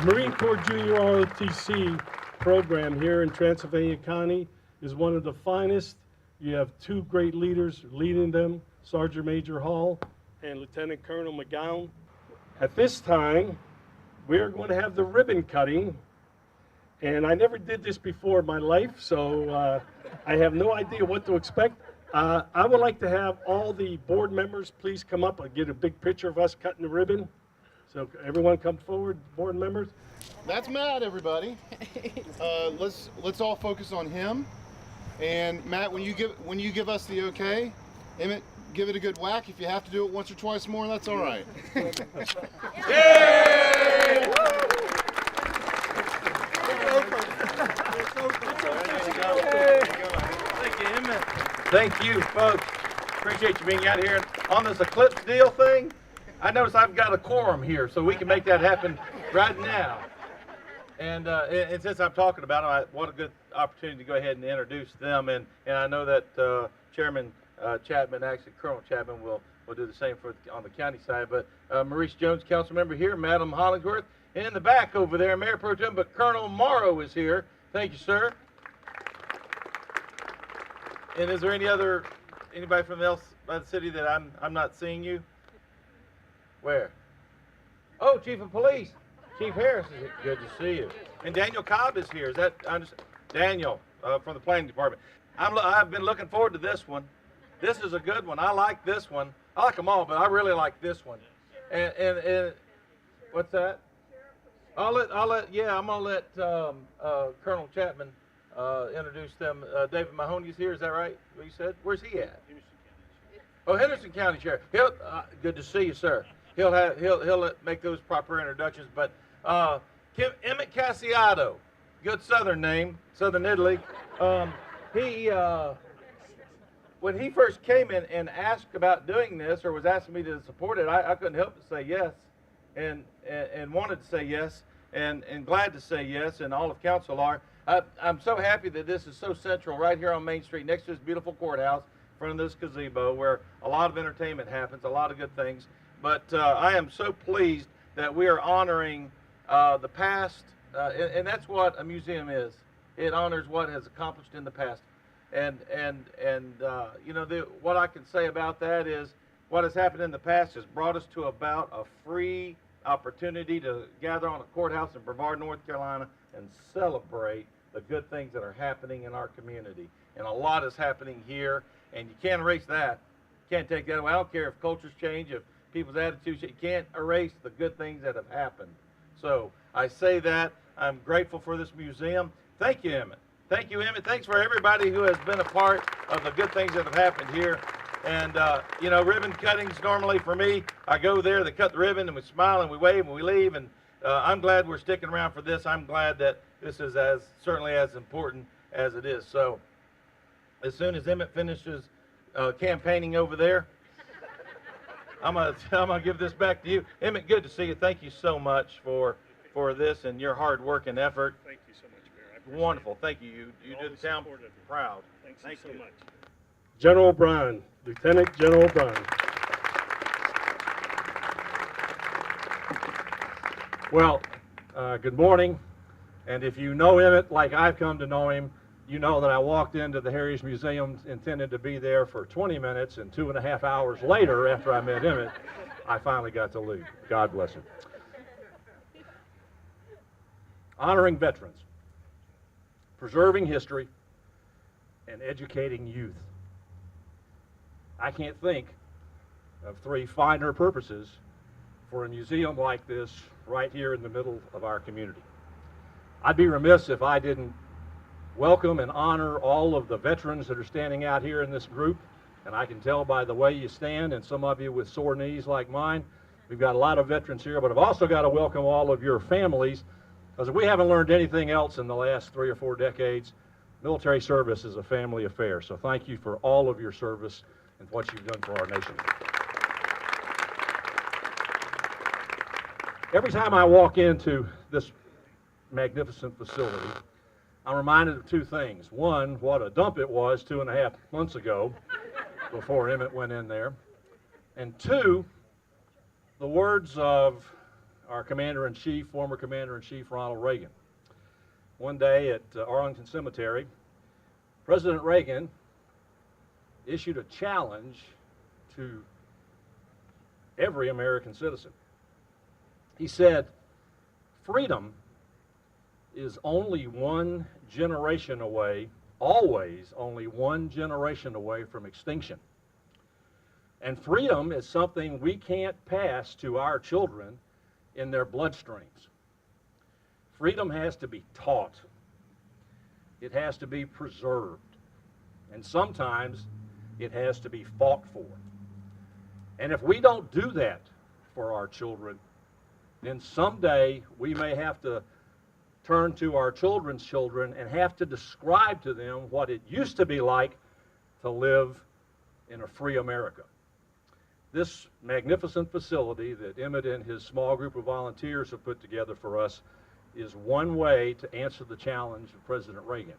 Marine Corps Junior ROTC program here in Transylvania County is one of the finest. You have two great leaders leading them, Sergeant Major Hall and Lieutenant Colonel McGowan. At this time, we are going to have the ribbon cutting, and I never did this before in my life, so I have no idea what to expect. I would like to have all the board members please come up and get a big picture of us cutting the ribbon. So everyone come forward, board members. That's Matt, everybody. Let's all focus on him. And Matt, when you give us the okay, Emmett, give it a good whack. If you have to do it once or twice more, that's all right. Yay! Thank you, Emmett. Thank you, folks. Appreciate you being out here on this eclipse deal thing. I notice I've got a quorum here, so we can make that happen right now. And since I'm talking about it, what a good opportunity to go ahead and introduce them. And I know that Chairman Chapman, actually Colonel Chapman, will do the same on the county side. But Maurice Jones, council member here, Madam Hollingsworth, and in the back over there, Mayor Pro Tem, but Colonel Morrow is here. Thank you, sir. And is there anybody from else by the city that I'm not seeing you? Where? Oh, Chief of Police. Chief Harris is here. Good to see you. And Daniel Cobb is here. Is that Daniel from the planning department? I've been looking forward to this one. This is a good one. I like this one. I like them all, but I really like this one. And what's that? I'm gonna let Colonel Chapman introduce them. David Mahoney's here. Is that right? What you said? Where's he at? Oh, Henderson County Sheriff. Good to see you, sir. He'll make those proper introductions. But Emmett Cassiato, good Southern name, Southern Italy. When he first came in and asked about doing this, or was asking me to support it, I couldn't help but say yes, and wanted to say yes, and glad to say yes, and all of council are. I'm so happy that this is so central right here on Main Street, next to this beautiful courthouse, in front of this gazebo, where a lot of entertainment happens, a lot of good things. But I am so pleased that we are honoring the past, and that's what a museum is. It honors what has accomplished in the past. And you know, what I can say about that is what has happened in the past has brought us to about a free opportunity to gather on a courthouse in Brevard, North Carolina, and celebrate the good things that are happening in our community. And a lot is happening here, and you can't erase that. You can't take that away. I don't care if cultures change, if people's attitudes, you can't erase the good things that have happened. So I say that. I'm grateful for this museum. Thank you, Emmett. Thank you, Emmett. Thanks for everybody who has been a part of the good things that have happened here. And, you know, ribbon cuttings normally for me, I go there, they cut the ribbon, and we smile and we wave and we leave. And I'm glad we're sticking around for this. I'm glad that this is certainly as important as it is. So as soon as Emmett finishes campaigning over there, I'm gonna give this back to you. Emmett, good to see you. Thank you so much for this and your hard work and effort. Thank you so much, Mayor. I appreciate Wonderful. Thank you. You did the town proud. Thank you so much. General O'Brien, Lieutenant General O'Brien. Well, good morning. And if you know Emmett like I've come to know him, you know that I walked into the Heritage Museum intended to be there for 20 minutes, and 2.5 hours later, after I met Emmett, I finally got to leave. God bless him. Honoring veterans, preserving history, and educating youth. I can't think of three finer purposes for a museum like this right here in the middle of our community. I'd be remiss if I didn't welcome and honor all of the veterans that are standing out here in this group. And I can tell by the way you stand, and some of you with sore knees like mine, we've got a lot of veterans here, but I've also got to welcome all of your families, because if we haven't learned anything else in the last 3 or 4 decades, military service is a family affair. So thank you for all of your service and what you've done for our nation. Every time I walk into this magnificent facility, I'm reminded of two things. One, what a dump it was 2.5 months ago before Emmett went in there. And two, the words of our Commander-in-Chief, former Commander-in-Chief Ronald Reagan. One day at Arlington Cemetery, President Reagan issued a challenge to every American citizen. He said, freedom is only one generation away, always only one generation away from extinction. And freedom is something we can't pass to our children in their bloodstreams. Freedom has to be taught. It has to be preserved. And sometimes it has to be fought for. And if we don't do that for our children, then someday we may have to turn to our children's children and have to describe to them what it used to be like to live in a free America. This magnificent facility that Emmett and his small group of volunteers have put together for us is one way to answer the challenge of President Reagan.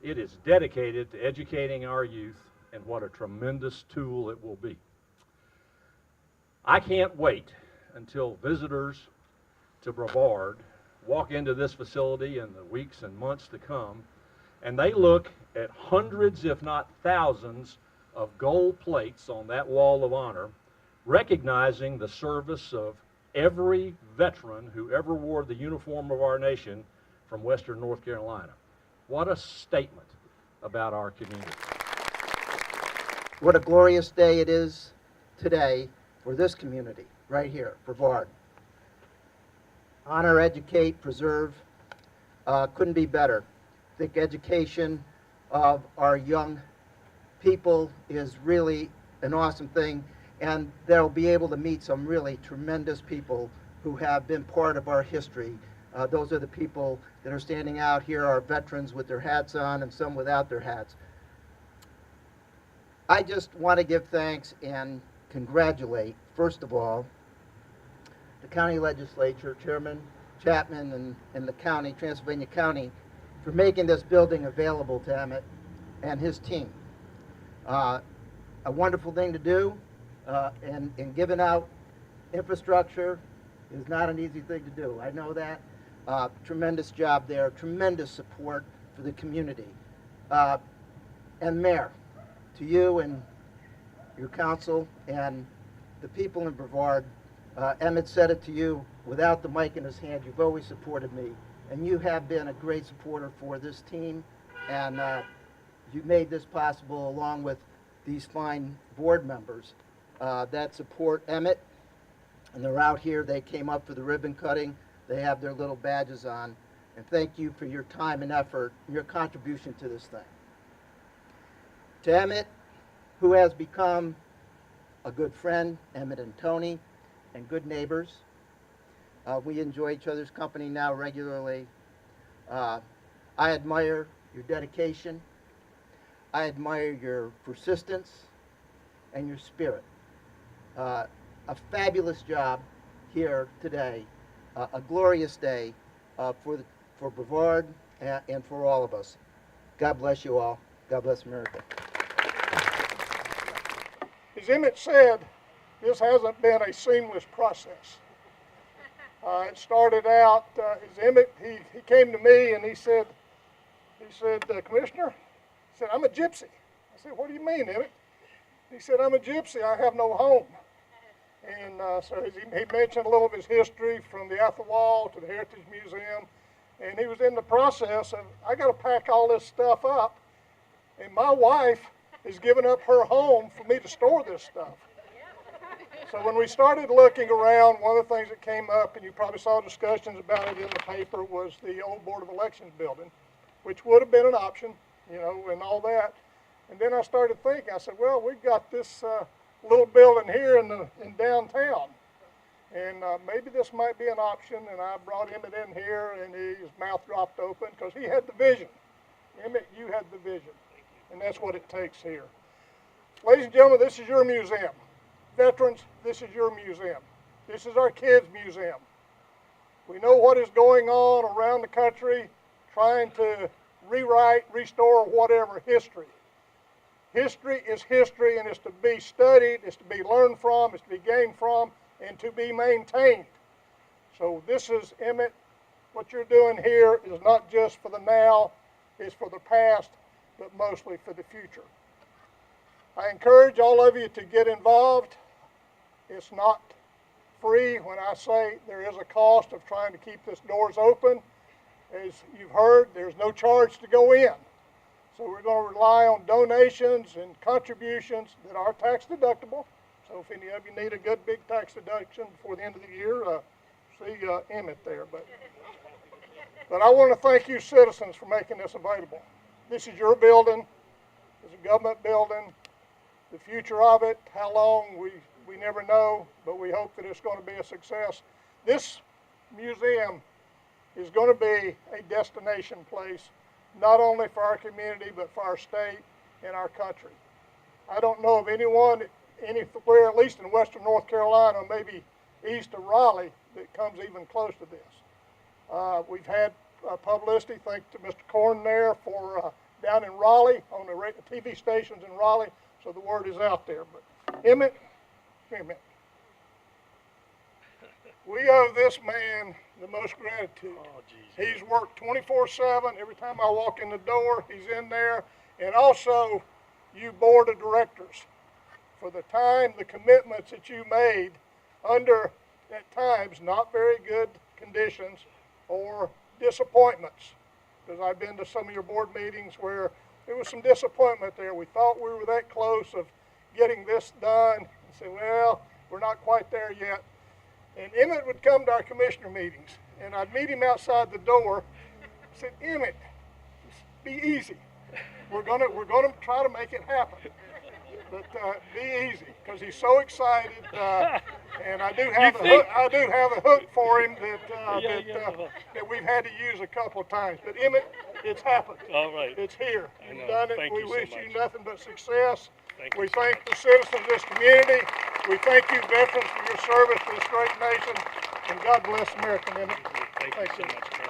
It is dedicated to educating our youth, and what a tremendous tool it will be. I can't wait until visitors to Brevard walk into this facility in the weeks and months to come, and they look at hundreds, if not thousands, of gold plates on that wall of honor, recognizing the service of every veteran who ever wore the uniform of our nation from Western North Carolina. What a statement about our community. What a glorious day it is today for this community, right here, Brevard. Honor, educate, preserve, couldn't be better. I think education of our young people is really an awesome thing, and they'll be able to meet some really tremendous people who have been part of our history. Those are the people that are standing out here, our veterans with their hats on and some without their hats. I just want to give thanks and congratulate, first of all, the county legislature, Chairman Chapman and the county, Transylvania County, for making this building available to Emmett and his team. A wonderful thing to do, and giving out infrastructure is not an easy thing to do. I know that. Tremendous job there, tremendous support for the community. And Mayor, to you and your council and the people in Brevard, Emmett said it to you without the mic in his hand. You've always supported me, and you have been a great supporter for this team, and you've made this possible along with these fine board members that support Emmett, and they're out here. They came up for the ribbon cutting. They have their little badges on, and thank you for your time and effort and your contribution to this thing. To Emmett, who has become a good friend, Emmett and Tony, and good neighbors. We enjoy each other's company now regularly. I admire your dedication. I admire your persistence and your spirit. A fabulous job here today, a glorious day for Brevard and for all of us. God bless you all. God bless America. As Emmett said, this hasn't been a seamless process. It started out, as Emmett, he came to me and he said, Commissioner, he said, I'm a gypsy. I said, what do you mean, Emmett? He said, I'm a gypsy, I have no home. And so he mentioned a little of his history from the Athelwall to the Heritage Museum, and he was in the process of, I got to pack all this stuff up, and my wife is giving up her home for me to store this stuff. So when we started looking around, one of the things that came up, and you probably saw discussions about it in the paper, was the old Board of Elections building, which would have been an option, you know, and all that. And then I started thinking, I said, well, we've got this little building here in downtown, and maybe this might be an option. And I brought Emmett in here, and his mouth dropped open because he had the vision. Emmett, you had the vision, and that's what it takes here. Ladies and gentlemen, this is your museum. Veterans, this is your museum. This is our kids' museum. We know what is going on around the country, trying to rewrite, restore, whatever history. History is history, and it's to be studied, it's to be learned from, it's to be gained from, and to be maintained. So this is, Emmett, what you're doing here is not just for the now, it's for the past, but mostly for the future. I encourage all of you to get involved. It's not free when I say there is a cost of trying to keep this doors open. As you've heard, there's no charge to go in. So we're going to rely on donations and contributions that are tax deductible. So if any of you need a good big tax deduction before the end of the year, see Emmett there. But I want to thank you citizens for making this available. This is your building. It's a government building. The future of it, how long, we never know, but we hope that it's going to be a success. This museum is going to be a destination place, not only for our community, but for our state and our country. I don't know of anyone anywhere, at least in western North Carolina, maybe east of Raleigh, that comes even close to this. We've had publicity, thanks to Mr. Corn there, for down in Raleigh, on the TV stations in Raleigh, so the word is out there. But Emmett, come here a minute. We owe this man the most gratitude. Oh, geez. He's worked 24/7. Every time I walk in the door, he's in there. And also, you board of directors, for the time, the commitments that you made under, at times, not very good conditions or disappointments. Because I've been to some of your board meetings where there was some disappointment there. We thought we were that close of getting this done. And say, well, we're not quite there yet. And Emmett would come to our commissioner meetings, and I'd meet him outside the door. I said, Emmett, be easy. We're gonna try to make it happen. But be easy, because he's so excited, and I do have a hook for him that we've had to use a couple of times. But Emmett, it's happened. All right. It's here. I know. You've done it. Thank We you so wish much. you nothing but success. Thank We you. thank the citizens of this community. We thank you, veterans, for your service to this great nation. And God bless America, Emmett. Thank you so much.